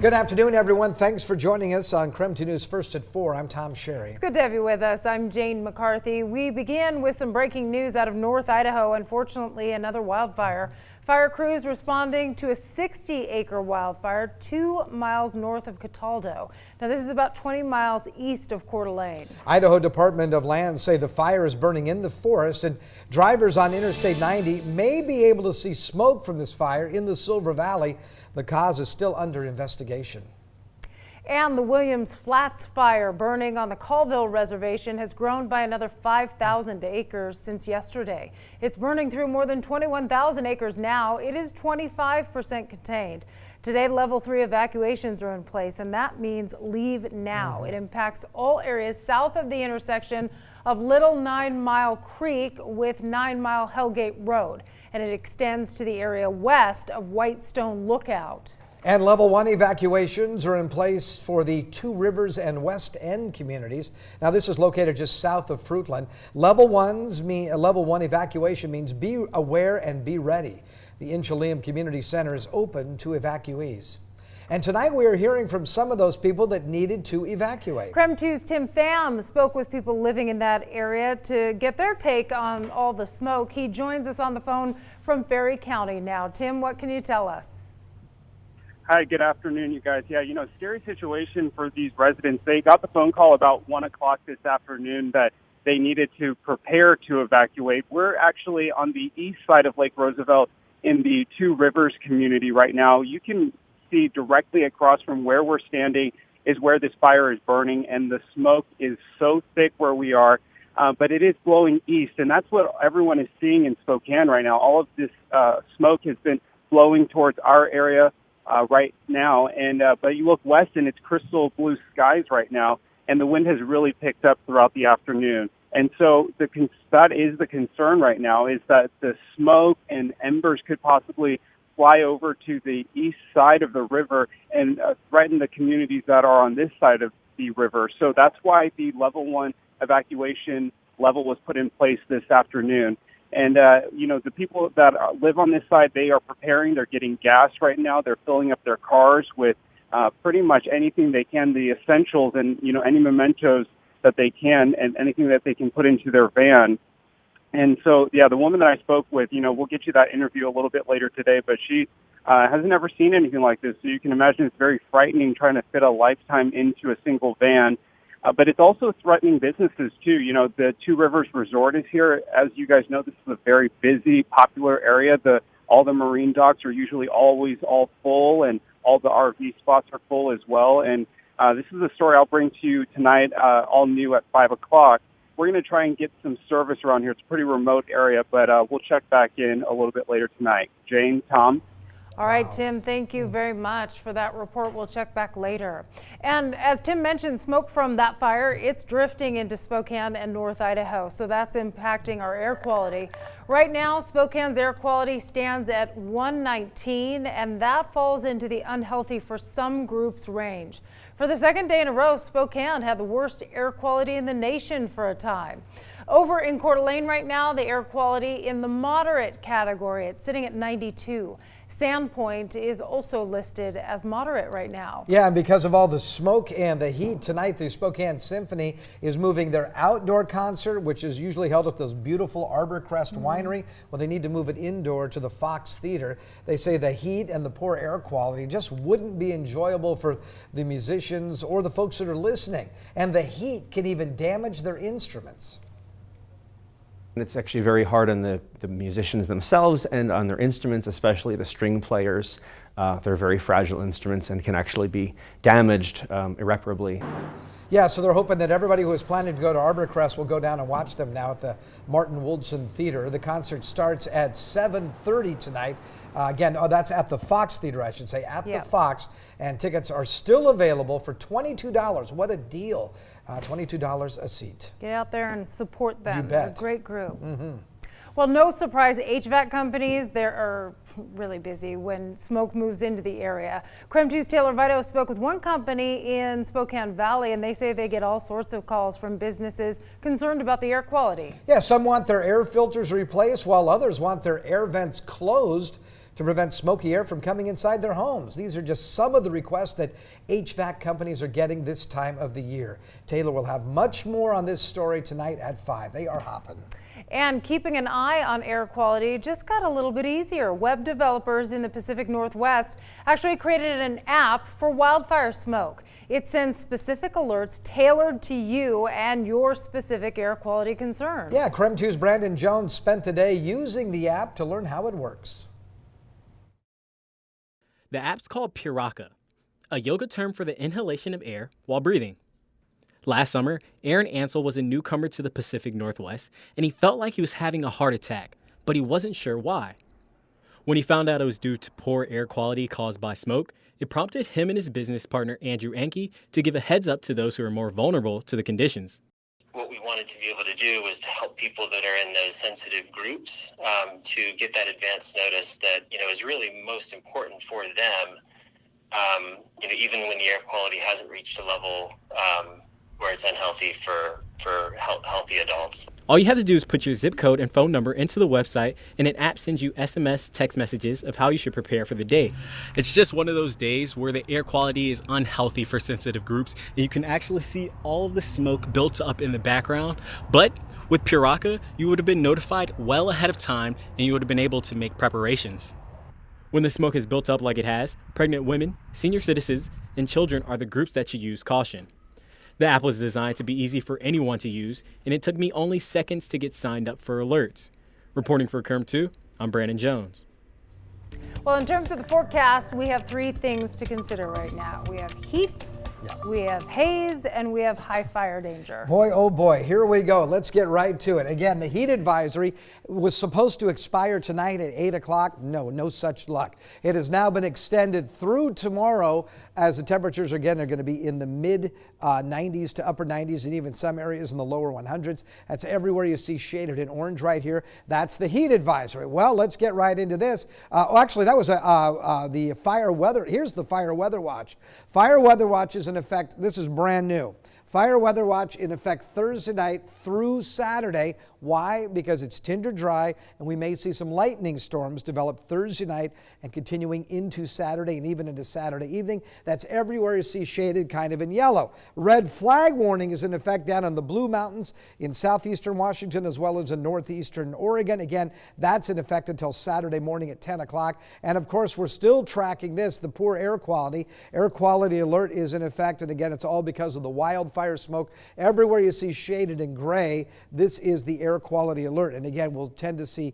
Good afternoon, everyone. Thanks for joining us on KREM 2 News First at 4. I'm Tom Sherry. It's good to have you with us. I'm Jane McCarthy. We begin with some breaking news out of North Idaho. Unfortunately, another wildfire. Fire crews responding to a 60-acre wildfire 2 miles north of Cataldo. Now, this is about 20 miles east of Coeur d'Alene. Idaho Department of Land say the fire is burning in the forest, and drivers on Interstate 90 may be able to see smoke from this fire in the Silver Valley. The cause is still under investigation. And the Williams Flats fire burning on the Colville Reservation has grown by another 5,000 acres since yesterday. It's burning through more than 21,000 acres now. It is 25% contained. Today, level 3 evacuations are in place, and that means leave now. It impacts all areas south of the intersection of Little 9 Mile Creek with 9 Mile Hellgate Road, and it extends to the area west of Whitestone Lookout. And level 1 evacuations are in place for the Two Rivers and West End communities. Now, this is located just south of Fruitland. Level 1 evacuation means be aware and be ready. The Inchelium Community Center is open to evacuees. And tonight we are hearing from some of those people that needed to evacuate. KREM 2's Tim Pham spoke with people living in that area to get their take on all the smoke. He joins us on the phone from Ferry County now. Tim, what can you tell us? Hi, good afternoon, you guys. Yeah, scary situation for these residents. They got the phone call about 1 o'clock this afternoon that they needed to prepare to evacuate. We're actually on the east side of Lake Roosevelt in the Two Rivers community right now. You can see directly across from where we're standing is where this fire is burning, and the smoke is so thick where we are, but it is blowing east, and that's what everyone is seeing in Spokane right now. All of this smoke has been blowing towards our area right now, and but you look west and it's crystal blue skies right now, and the wind has really picked up throughout the afternoon. And so that is the concern right now, is that the smoke and embers could possibly fly over to the east side of the river and threaten the communities that are on this side of the river. So that's why the level 1 evacuation level was put in place this afternoon. And, the people that live on this side, they are preparing. They're getting gas right now. They're filling up their cars with pretty much anything they can, the essentials and, any mementos that they can and anything that they can put into their van. And so, the woman that I spoke with, we'll get you that interview a little bit later today, but she hasn't ever seen anything like this. So you can imagine it's very frightening trying to fit a lifetime into a single van. But it's also threatening businesses, too. The Two Rivers Resort is here. As you guys know, this is a very busy, popular area. All the marine docks are usually always all full, and all the RV spots are full as well. And this is a story I'll bring to you tonight, all new at 5 o'clock. We're going to try and get some service around here. It's a pretty remote area, but we'll check back in a little bit later tonight. Jane, Tom? All right, Tim, thank you very much for that report. We'll check back later. And as Tim mentioned, smoke from that fire, it's drifting into Spokane and North Idaho, so that's impacting our air quality. Right now, Spokane's air quality stands at 119, and that falls into the unhealthy for some groups range. For the second day in a row, Spokane had the worst air quality in the nation for a time. Over in Coeur d'Alene right now, the air quality in the moderate category, it's sitting at 92. Sandpoint is also listed as moderate right now. Yeah, and because of all the smoke and the heat, tonight the Spokane Symphony is moving their outdoor concert, which is usually held at this beautiful Arbor Crest Winery. Well, they need to move it indoor to the Fox Theater. They say the heat and the poor air quality just wouldn't be enjoyable for the musicians or the folks that are listening. And the heat can even damage their instruments. It's actually very hard on the musicians themselves and on their instruments, especially the string players. They're very fragile instruments and can actually be damaged irreparably. Yeah, so they're hoping that everybody who is planning to go to Arbor Crest will go down and watch them now at the Martin Woldson Theater. The concert starts at 7:30 tonight. Again, that's at the Fox Theater, I should say, at the Fox. And tickets are still available for $22. What a deal. $22 a seat. Get out there and support them. You bet. They're a great group. Well, no surprise, HVAC companies, they are really busy when smoke moves into the area. KREM 2's Taylor Vito spoke with one company in Spokane Valley, and they say they get all sorts of calls from businesses concerned about the air quality. Yeah, some want their air filters replaced, while others want their air vents closed to prevent smoky air from coming inside their homes. These are just some of the requests that HVAC companies are getting this time of the year. Taylor will have much more on this story tonight at 5. They are hopping. And keeping an eye on air quality just got a little bit easier. Web developers in the Pacific Northwest actually created an app for wildfire smoke. It sends specific alerts tailored to you and your specific air quality concerns. Yeah, KREM 2's Brandon Jones spent the day using the app to learn how it works. The app's called Piraka, a yoga term for the inhalation of air while breathing. Last summer, Aaron Ansel was a newcomer to the Pacific Northwest, and he felt like he was having a heart attack, but he wasn't sure why. When he found out it was due to poor air quality caused by smoke, it prompted him and his business partner, Andrew Enke, to give a heads up to those who are more vulnerable to the conditions. What we wanted to be able to do was to help people that are in those sensitive groups to get that advance notice that, is really most important for them, even when the air quality hasn't reached a level where it's unhealthy for healthy adults. All you have to do is put your zip code and phone number into the website, and an app sends you SMS text messages of how you should prepare for the day. It's just one of those days where the air quality is unhealthy for sensitive groups, and you can actually see all of the smoke built up in the background. But with Piraka, you would have been notified well ahead of time, and you would have been able to make preparations. When the smoke is built up like it has, pregnant women, senior citizens, and children are the groups that should use caution. The app was designed to be easy for anyone to use, and it took me only seconds to get signed up for alerts. Reporting for KREM 2, I'm Brandon Jones. Well, in terms of the forecast, we have 3 things to consider right now. We have heat, we have haze, and we have high fire danger. Boy, oh boy, here we go. Let's get right to it. Again, the heat advisory was supposed to expire tonight at 8 o'clock. No such luck. It has now been extended through tomorrow as the temperatures again are going to be in the mid 90s to upper 90s and even some areas in the lower 100s. That's everywhere you see shaded in orange right here. That's the heat advisory. Well, let's get right into this. Actually, that was the fire weather. Here's the fire weather watch. Fire weather watch is in effect. This is brand new. Fire weather watch in effect Thursday night through Saturday. Why? Because it's tinder dry and we may see some lightning storms develop Thursday night and continuing into Saturday and even into Saturday evening. That's everywhere you see shaded kind of in yellow. Red flag warning is in effect down in the Blue Mountains in southeastern Washington as well as in northeastern Oregon. Again, that's in effect until Saturday morning at 10 o'clock. And of course, we're still tracking this, the poor air quality. Air quality alert is in effect, and again, it's all because of the wildfire smoke. Everywhere you see shaded in gray, this is the air quality alert. And again, we'll tend to see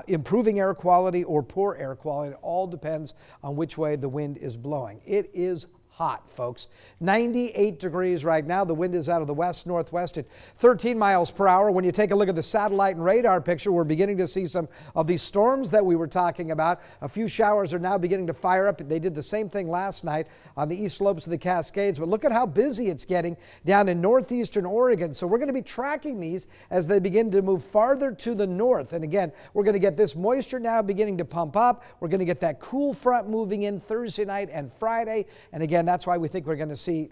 improving air quality or poor air quality. It all depends on which way the wind is blowing. It is hot, folks. 98 degrees right now. The wind is out of the west-northwest at 13 miles per hour. When you take a look at the satellite and radar picture, we're beginning to see some of these storms that we were talking about. A few showers are now beginning to fire up. They did the same thing last night on the east slopes of the Cascades. But look at how busy it's getting down in northeastern Oregon. So we're going to be tracking these as they begin to move farther to the north. And again, we're going to get this moisture now beginning to pump up. We're going to get that cool front moving in Thursday night and Friday. And again, that's why we think we're going to see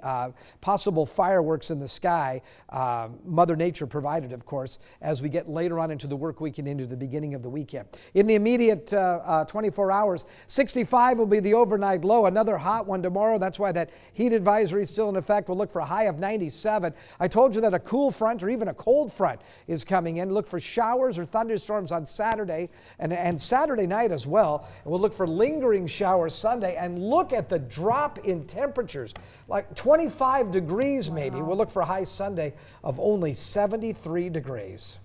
possible fireworks in the sky, Mother Nature provided, of course, as we get later on into the work week and into the beginning of the weekend. In the immediate 24 hours, 65 will be the overnight low. Another hot one tomorrow. That's why that heat advisory is still in effect. We'll look for a high of 97. I told you that a cool front or even a cold front is coming in. Look for showers or thunderstorms on Saturday and Saturday night as well. And we'll look for lingering showers Sunday. And look at the drop in temperatures, like 25 degrees maybe. Wow. We'll look for a high Sunday of only 73 degrees.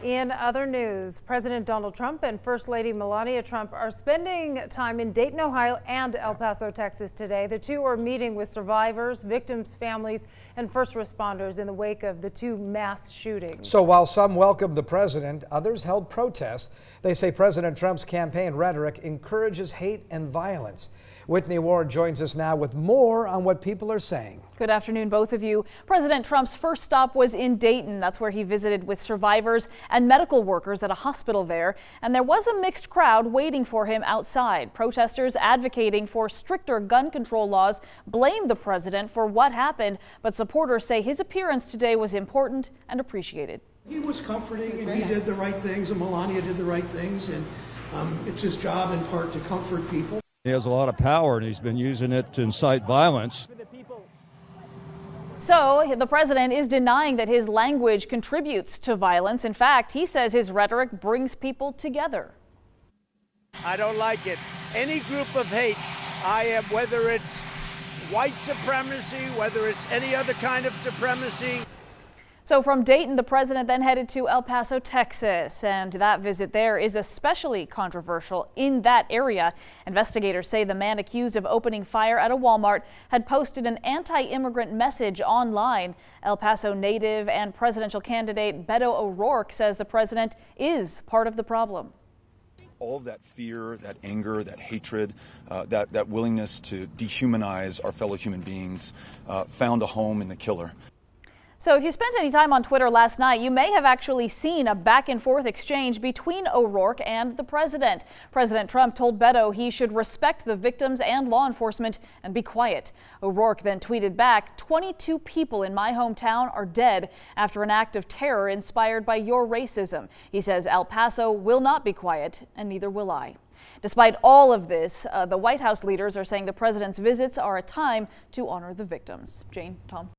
In other news, President Donald Trump and First Lady Melania Trump are spending time in Dayton, Ohio and El Paso, Texas today. The two are meeting with survivors, victims' families, and first responders in the wake of the 2 mass shootings. So while some welcomed the president, others held protests. They say President Trump's campaign rhetoric encourages hate and violence. Whitney Ward joins us now with more on what people are saying. Good afternoon, both of you. President Trump's first stop was in Dayton. That's where he visited with survivors and medical workers at a hospital there. And there was a mixed crowd waiting for him outside. Protesters advocating for stricter gun control laws blamed the president for what happened, but supporters say his appearance today was important and appreciated. He was comforting and he did the right things and Melania did the right things. And It's his job in part to comfort people. He has a lot of power, and he's been using it to incite violence. So the president is denying that his language contributes to violence. In fact, he says his rhetoric brings people together. I don't like it. Any group of hate, I am, whether it's white supremacy, whether it's any other kind of supremacy. So from Dayton, the president then headed to El Paso, Texas, and that visit there is especially controversial in that area. Investigators say the man accused of opening fire at a Walmart had posted an anti-immigrant message online. El Paso native and presidential candidate Beto O'Rourke says the president is part of the problem. All of that fear, that anger, that hatred, that willingness to dehumanize our fellow human beings found a home in the killer. So if you spent any time on Twitter last night, you may have actually seen a back and forth exchange between O'Rourke and the president. President Trump told Beto he should respect the victims and law enforcement and be quiet. O'Rourke then tweeted back, 22 people in my hometown are dead after an act of terror inspired by your racism. He says El Paso will not be quiet, and neither will I. Despite all of this, the White House leaders are saying the president's visits are a time to honor the victims. Jane, Tom.